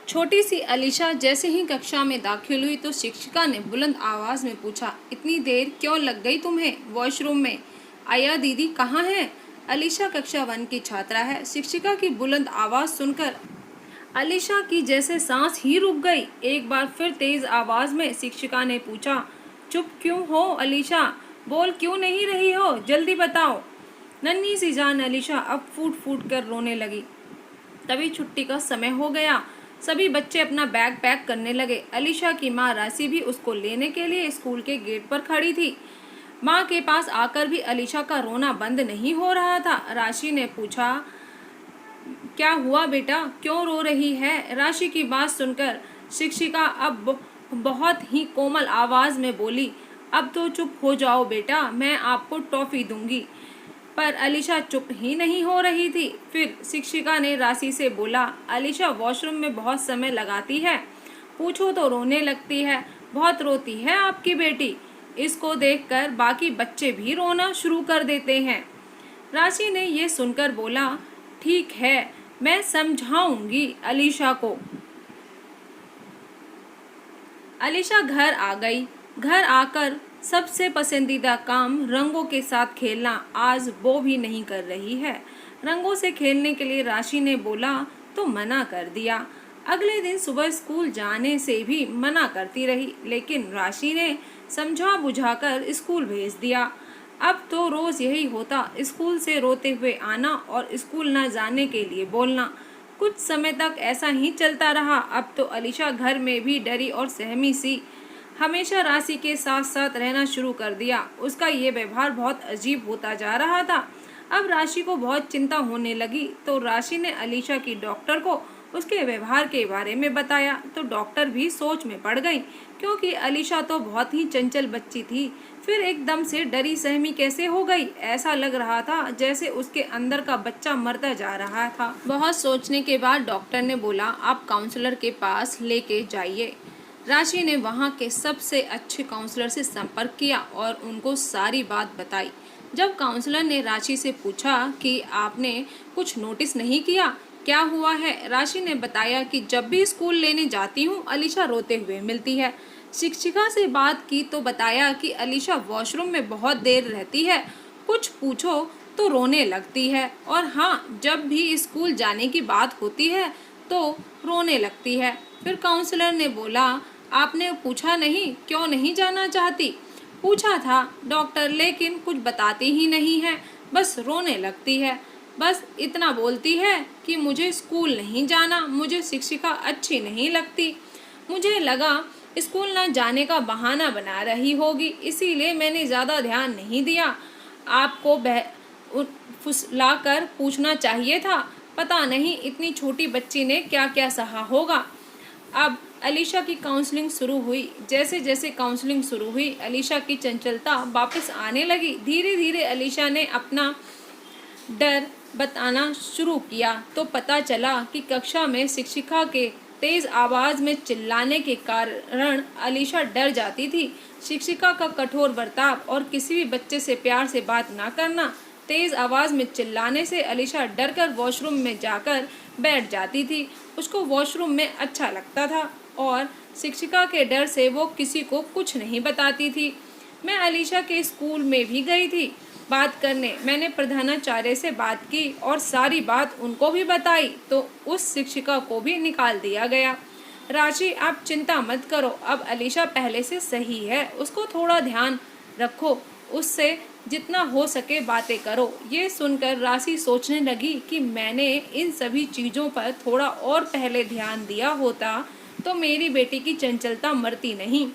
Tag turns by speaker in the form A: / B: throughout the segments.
A: छोटी सी अलीशा जैसे ही कक्षा में दाखिल हुई तो शिक्षिका ने बुलंद आवाज में पूछा, इतनी देर क्यों लग गई तुम्हें वॉशरूम में? आया दीदी कहाँ है? अलीशा कक्षा 1 की छात्रा है। शिक्षिका की बुलंद आवाज सुनकर अलीशा की जैसे सांस ही रुक गई। एक बार फिर तेज आवाज में शिक्षिका ने पूछा, चुप क्यों हो अलीशा? बोल क्यों नहीं रही हो? जल्दी बताओ। नन्ही सी जान अलीशा अब फूट फूट कर रोने लगी। तभी छुट्टी का समय हो गया। सभी बच्चे अपना बैग पैक करने लगे। अलीशा की माँ राशि भी उसको लेने के लिए स्कूल के गेट पर खड़ी थी। माँ के पास आकर भी अलीशा का रोना बंद नहीं हो रहा था। राशि ने पूछा, क्या हुआ बेटा, क्यों रो रही है? राशि की बात सुनकर शिक्षिका अब बहुत ही कोमल आवाज में बोली, अब तो चुप हो जाओ बेटा, मैं आपको टॉफी दूंगी। पर अलीशा चुप ही नहीं हो रही थी। फिर शिक्षिका ने राशि से बोला, अलीशा वॉशरूम में बहुत समय लगाती है, पूछो तो रोने लगती है, बहुत रोती है आपकी बेटी। इसको देखकर बाकी बच्चे भी रोना शुरू कर देते हैं। राशि ने ये सुनकर बोला, ठीक है, मैं समझाऊंगी अलीशा को। अलीशा घर आ गई। घर आकर सबसे पसंदीदा काम रंगों के साथ खेलना आज वो भी नहीं कर रही है। रंगों से खेलने के लिए राशि ने बोला तो मना कर दिया। अगले दिन सुबह स्कूल जाने से भी मना करती रही, लेकिन राशि ने समझा बुझाकर स्कूल भेज दिया। अब तो रोज यही होता, स्कूल से रोते हुए आना और स्कूल न जाने के लिए बोलना। कुछ समय तक ऐसा ही चलता रहा। अब तो अलीशा घर में भी डरी और सहमी सी हमेशा राशि के साथ साथ रहना शुरू कर दिया। उसका ये व्यवहार बहुत अजीब होता जा रहा था। अब राशि को बहुत चिंता होने लगी तो राशि ने अलीशा की डॉक्टर को उसके व्यवहार के बारे में बताया तो डॉक्टर भी सोच में पड़ गई, क्योंकि अलीशा तो बहुत ही चंचल बच्ची थी, फिर एकदम से डरी सहमी कैसे हो गई? ऐसा लग रहा था जैसे उसके अंदर का बच्चा मरता जा रहा था। बहुत सोचने के बाद डॉक्टर ने बोला, आप काउंसलर के पास लेके जाइए। राशि ने वहाँ के सबसे अच्छे काउंसलर से संपर्क किया और उनको सारी बात बताई। जब काउंसलर ने राशि से पूछा कि आपने कुछ नोटिस नहीं किया, क्या हुआ है? राशि ने बताया कि जब भी स्कूल लेने जाती हूँ अलीशा रोते हुए मिलती है। शिक्षिका से बात की तो बताया कि अलीशा वॉशरूम में बहुत देर रहती है, कुछ पूछो तो रोने लगती है, और हाँ, जब भी स्कूल जाने की बात होती है तो रोने लगती है। फिर काउंसलर ने बोला, आपने पूछा नहीं क्यों नहीं जाना चाहती? पूछा था डॉक्टर, लेकिन कुछ बताती ही नहीं है, बस रोने लगती है। बस इतना बोलती है कि मुझे स्कूल नहीं जाना, मुझे शिक्षिका अच्छी नहीं लगती। मुझे लगा स्कूल ना जाने का बहाना बना रही होगी, इसीलिए मैंने ज़्यादा ध्यान नहीं दिया। आपको फुसलाकर पूछना चाहिए था। पता नहीं इतनी छोटी बच्ची ने क्या क्या सहा होगा। अब अलीशा की काउंसलिंग शुरू हुई। जैसे जैसे काउंसलिंग शुरू हुई अलीशा की चंचलता वापस आने लगी। धीरे धीरे अलीशा ने अपना डर बताना शुरू किया तो पता चला कि कक्षा में शिक्षिका के तेज आवाज में चिल्लाने के कारण अलीशा डर जाती थी। शिक्षिका का कठोर बर्ताव और किसी भी बच्चे से प्यार से बात ना करना, तेज आवाज में चिल्लाने से अलीशा डरकर वॉशरूम में जाकर बैठ जाती थी। उसको वॉशरूम में अच्छा लगता था और शिक्षिका के डर से वो किसी को कुछ नहीं बताती थी। मैं अलीशा के स्कूल में भी गई थी बात करने। मैंने प्रधानाचार्य से बात की और सारी बात उनको भी बताई तो उस शिक्षिका को भी निकाल दिया गया। राशि, आप चिंता मत करो, अब अलीशा पहले से सही है, उसको थोड़ा ध्यान रखो, उससे जितना हो सके बातें करो। ये सुनकर राशि सोचने लगी कि मैंने इन सभी चीज़ों पर थोड़ा और पहले ध्यान दिया होता तो मेरी बेटी की चंचलता मरती नहीं।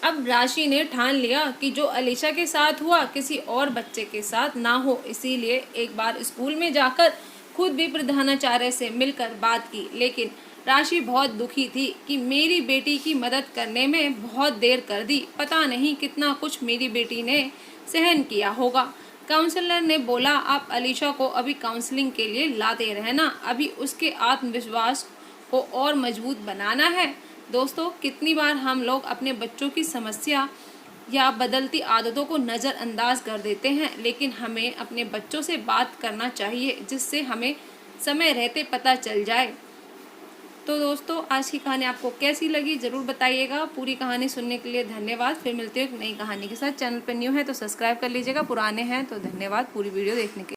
A: अब राशि ने ठान लिया कि जो अलीशा के साथ हुआ किसी और बच्चे के साथ ना हो, इसीलिए एक बार स्कूल में जाकर खुद भी प्रधानाचार्य से मिलकर बात की। लेकिन राशि बहुत दुखी थी कि मेरी बेटी की मदद करने में बहुत देर कर दी, पता नहीं कितना कुछ मेरी बेटी ने सहन किया होगा। काउंसलर ने बोला, आप अलीशा को अभी काउंसलिंग के लिए लाते रहना, अभी उसके आत्मविश्वास को और मजबूत बनाना है। दोस्तों, कितनी बार हम लोग अपने बच्चों की समस्या या बदलती आदतों को नज़रअंदाज कर देते हैं, लेकिन हमें अपने बच्चों से बात करना चाहिए जिससे हमें समय रहते पता चल जाए तो दोस्तों आज की कहानी आपको कैसी लगी ज़रूर बताइएगा। पूरी कहानी सुनने के लिए धन्यवाद। फिर मिलते हैं एक नई कहानी के साथ। चैनल पर न्यू है तो सब्सक्राइब कर लीजिएगा, पुराने हैं तो धन्यवाद पूरी वीडियो देखने के लिए।